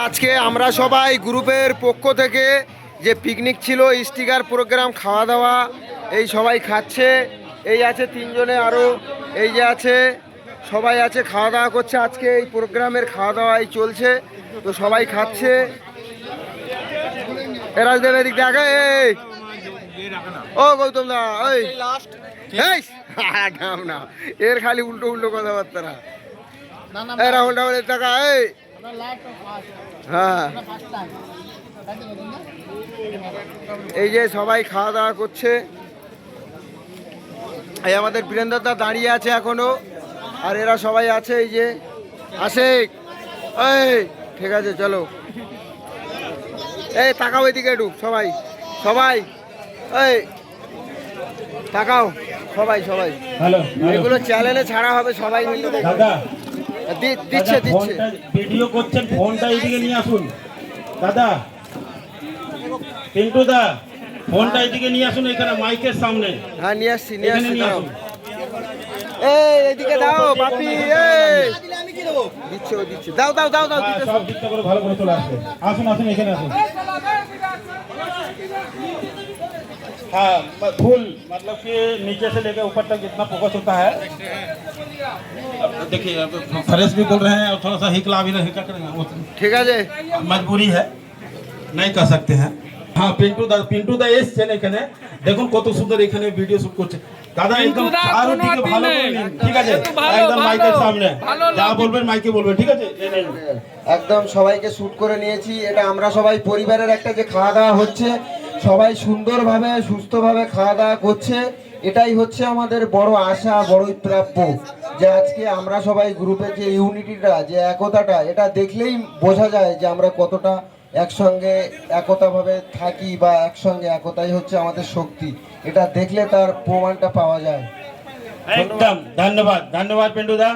আজকে আমরা সবাই গ্রুপের পক্ষ থেকে যে পিকনিক ছিল, স্টিকার প্রোগ্রাম, খাওয়া দাওয়া, এই সবাই খাচ্ছে। এই আছে তিনজনে, আরও এই যে আছে, সবাই আছে, খাওয়া দাওয়া করছে। আজকে এই প্রোগ্রামের খাওয়া দাওয়াই চলছে, তো সবাই খাচ্ছে। এরাজ দেব এদিক দেখা, এই ও গৌতম দা, ওই না, এর খালি উল্টো উল্টো কথাবার্তা। এই রাহুল রাহুলের টাকা, এই হ্যাঁ, এই যে সবাই খাওয়া দাওয়া করছে। এই আমাদের বীরেন্দ্র দা দাঁড়িয়ে আছে এখনো, আর এরা সবাই আছে। এই যে আশিক, এই ঠিক আছে, চলো এই তাকাও এদিকে একটু, সবাই সবাই এই তাকাও, সবাই সবাই। এগুলো চ্যানেলে ছাড়া হবে, সবাই মিলে দিচ্ছে দিচ্ছে। ভিডিও করছেন, ফোনটা এদিকে নিয়ে আসুন দাদা। পিন্টু দা, ফোনটা এদিকে নিয়ে আসুন, এখানে মাইকের সামনে। হ্যাঁ, নিয়ে আসছি নিয়ে আসছি। এই এদিকে দাও বাপি, এই দিচ্ছে ও দিচ্ছে, দাও দাও দাও দাও। সব দিকটা করে ভালো করে চলে আসবে। আসুন আসুন, এখানে আসুন। हाँ, फुल मतलब कि नीचे से लेकर ऊपर तक जितना फोकस होता है। देखिए फ्रेश भी बोल रहे हैं और थोड़ा सा हिकला भी रहे, क्या करेंगे, ठीक है, मजबूरी है, नहीं कर सकते हैं। हाँ, पिंटू दा এসেছেন এখানে, দেখুন কত সুন্দর এখানে ভিডিও শুট করছে দাদা। একদম আরো দিকে ভালো করে নিন, ঠিক আছে? একদম মাইকের সামনে যা বলবেন মাইকে বলবেন, ঠিক আছে? একদম সবাইকে শুট করে নিয়েছি। এটা আমরা সবাই পরিবারের একটা যে খাওয়া দাওয়া হচ্ছে, সবাই সুন্দরভাবে সুস্থভাবে খাওয়া দাওয়া করছে। এটাই হচ্ছে আমাদের বড় আশা, বড়ই প্রাপ্য, যে আজকে আমরা সবাই গ্রুপে যে ইউনিটিটা, যে একতাটা, এটা দেখলেই বোঝা যায় যে আমরা কতটা একসঙ্গে একতাভাবে থাকি, বা একসঙ্গে একতাই হচ্ছে আমাদের শক্তি। এটা দেখলে তার প্রমাণটা পাওয়া যায়। একদম ধন্যবাদ, ধন্যবাদ পিন্টু দা।